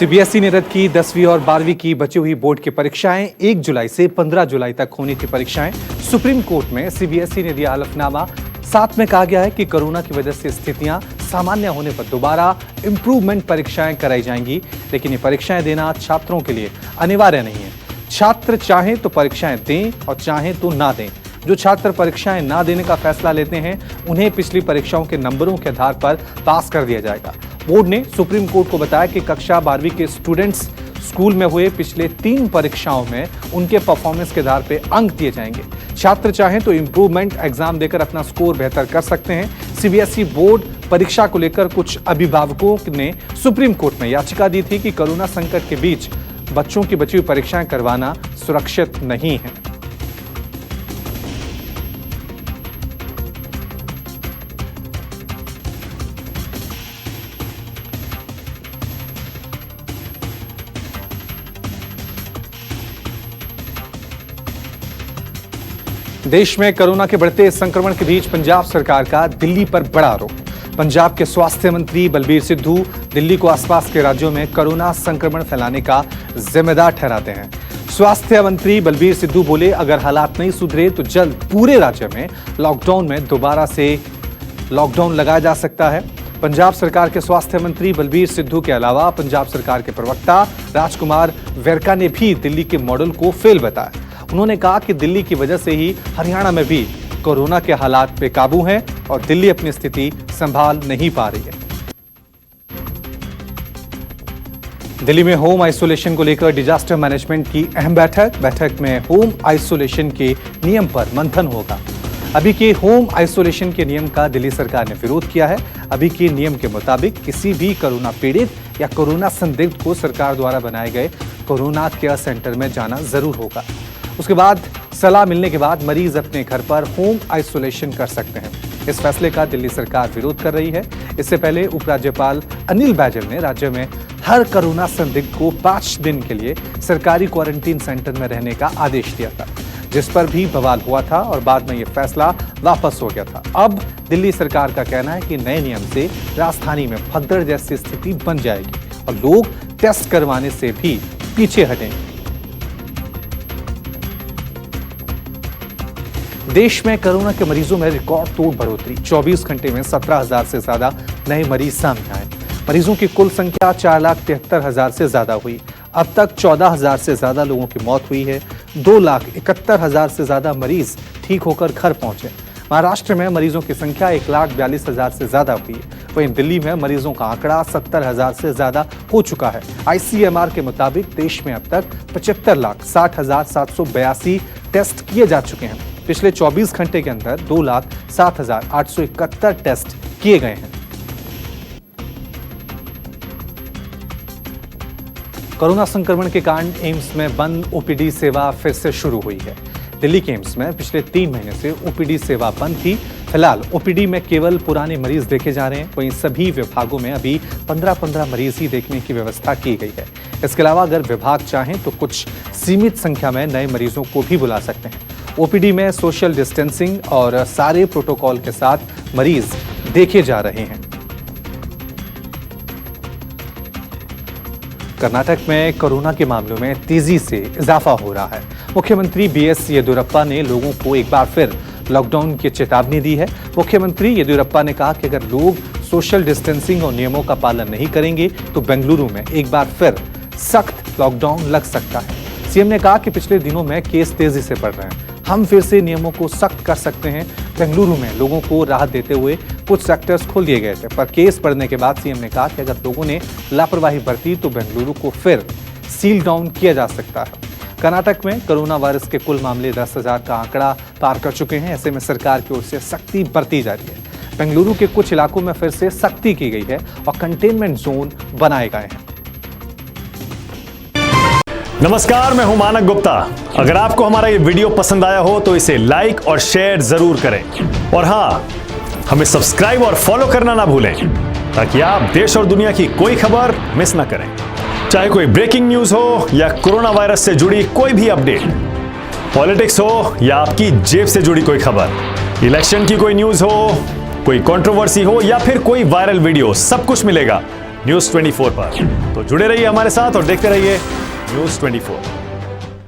CBSE ने रद्द की 10वीं और 12वीं की बची हुई बोर्ड की परीक्षाएं। 1 जुलाई से 15 जुलाई तक होनी थी परीक्षाएं। सुप्रीम कोर्ट में सीबीएसई ने दिया हलफनामा। साथ में कहा गया है कि कोरोना की वजह से स्थितियां सामान्य होने पर दोबारा इंप्रूवमेंट परीक्षाएं कराई जाएंगी, लेकिन ये परीक्षाएं देना छात्रों के लिए अनिवार्य नहीं है। छात्र चाहें तो परीक्षाएं दें और चाहें तो ना दें। जो छात्र परीक्षाएं ना देने का फैसला लेते हैं उन्हें पिछली परीक्षाओं के नंबरों के आधार पर पास कर दिया जाएगा। बोर्ड ने सुप्रीम कोर्ट को बताया कि कक्षा 12वीं के स्टूडेंट्स स्कूल में हुए पिछले 3 परीक्षाओं में उनके परफॉर्मेंस के आधार पर अंक दिए जाएंगे। छात्र चाहें तो इंप्रूवमेंट एग्जाम देकर अपना स्कोर बेहतर कर सकते हैं। सीबीएसई बोर्ड परीक्षा को लेकर कुछ अभिभावकों ने सुप्रीम कोर्ट में याचिका दी थी कि कोरोना संकट के बीच बच्चों की बची हुई परीक्षाएं करवाना सुरक्षित नहीं है। देश में कोरोना के बढ़ते संक्रमण के बीच पंजाब सरकार का दिल्ली पर बड़ा आरोप। पंजाब के स्वास्थ्य मंत्री बलबीर सिद्धू दिल्ली को आसपास के राज्यों में कोरोना संक्रमण फैलाने का जिम्मेदार ठहराते हैं। स्वास्थ्य मंत्री बलबीर सिद्धू बोले, अगर हालात नहीं सुधरे तो जल्द पूरे राज्य में लॉकडाउन में दोबारा से लॉकडाउन लगाया जा सकता है। पंजाब सरकार के स्वास्थ्य मंत्री बलबीर सिद्धू के अलावा पंजाब सरकार के प्रवक्ता राजकुमार वेरका ने भी दिल्ली के मॉडल को फेल बताया। उन्होंने कहा कि दिल्ली की वजह से ही हरियाणा में भी कोरोना के हालात बेकाबू हैं और दिल्ली अपनी स्थिति संभाल नहीं पा रही है। दिल्ली में होम आइसोलेशन को लेकर डिजास्टर मैनेजमेंट की अहम बैठक में होम आइसोलेशन के नियम पर मंथन होगा। अभी के होम आइसोलेशन के नियम का दिल्ली सरकार ने विरोध किया है। अभी के नियम के मुताबिक किसी भी कोरोना पीड़ित या कोरोना संदिग्ध को सरकार द्वारा बनाए गए कोरोना केयर सेंटर में जाना जरूर होगा। उसके बाद सलाह मिलने के बाद मरीज अपने घर पर होम आइसोलेशन कर सकते हैं। इस फैसले का दिल्ली सरकार विरोध कर रही है। इससे पहले उपराज्यपाल अनिल बैजल ने राज्य में हर कोरोना संदिग्ध को 5 दिन के लिए सरकारी क्वारंटीन सेंटर में रहने का आदेश दिया था, जिस पर भी बवाल हुआ था और बाद में यह फैसला वापस हो गया था। अब दिल्ली सरकार का कहना है कि नए नियम से राजधानी में भगदड़ जैसी स्थिति बन जाएगी और लोग टेस्ट करवाने से भी पीछे हटेंगे। देश में कोरोना के मरीजों में रिकॉर्ड तोड़ बढ़ोतरी। 24 घंटे में 17,000 से ज्यादा नए मरीज सामने आए। मरीजों की कुल संख्या 4,73,000 से ज्यादा हुई। अब तक 14,000 से ज्यादा लोगों की मौत हुई है। 2,71,000 से ज्यादा मरीज ठीक होकर घर पहुंचे। महाराष्ट्र में मरीजों की संख्या 1,42,000 से ज्यादा हुई है। वहीं दिल्ली में मरीजों का आंकड़ा 70,000 से ज्यादा हो चुका है। आईसीएमआर के मुताबिक देश में अब तक 75,60,782 टेस्ट किए जा चुके हैं। पिछले 24 घंटे के अंदर 2,07,871 टेस्ट किए गए हैं। कोरोना संक्रमण के कारण एम्स में बंद ओपीडी सेवा फिर से शुरू हुई है। दिल्ली के एम्स में पिछले 3 महीने से ओपीडी सेवा बंद थी। फिलहाल ओपीडी में केवल पुराने मरीज देखे जा रहे हैं। वहीं सभी विभागों में अभी 15-15 मरीज ही देखने की व्यवस्था की गई है। इसके अलावा अगर विभाग चाहें तो कुछ सीमित संख्या में नए मरीजों को भी बुला सकते हैं। ओपीडी में सोशल डिस्टेंसिंग और सारे प्रोटोकॉल के साथ मरीज देखे जा रहे हैं। कर्नाटक में कोरोना के मामलों में तेजी से इजाफा हो रहा है। मुख्यमंत्री बीएस येदियुरप्पा ने लोगों को एक बार फिर लॉकडाउन की चेतावनी दी है। मुख्यमंत्री येदियुरप्पा ने कहा कि अगर लोग सोशल डिस्टेंसिंग और नियमों का पालन नहीं करेंगे तो बेंगलुरु में एक बार फिर सख्त लॉकडाउन लग सकता है। सीएम ने कहा कि पिछले दिनों में केस तेजी से बढ़ रहे हैं, हम फिर से नियमों को सख्त कर सकते हैं। बेंगलुरु में लोगों को राहत देते हुए कुछ सेक्टर्स खोल दिए गए थे, पर केस बढ़ने के बाद सीएम ने कहा कि अगर लोगों ने लापरवाही बरती तो बेंगलुरु को फिर सील डाउन किया जा सकता है। कर्नाटक में कोरोना वायरस के कुल मामले 10,000 का आंकड़ा पार कर चुके हैं। ऐसे में सरकार की ओर से सख्ती बरती जा रही है। बेंगलुरु के कुछ इलाकों में फिर से सख्ती की गई है और कंटेनमेंट जोन बनाए गए हैं। नमस्कार, मैं हूं मानक गुप्ता। अगर आपको हमारा ये वीडियो पसंद आया हो तो इसे लाइक और शेयर जरूर करें और हाँ, हमें सब्सक्राइब और फॉलो करना ना भूलें ताकि आप देश और दुनिया की कोई खबर मिस ना करें। चाहे कोई ब्रेकिंग न्यूज हो या कोरोना वायरस से जुड़ी कोई भी अपडेट, पॉलिटिक्स हो या आपकी जेब से जुड़ी कोई खबर, इलेक्शन की कोई न्यूज हो, कोई कंट्रोवर्सी हो या फिर कोई वायरल वीडियो, सब कुछ मिलेगा न्यूज 24 पर। तो जुड़े रहिए हमारे साथ और देखते रहिए न्यूज 24।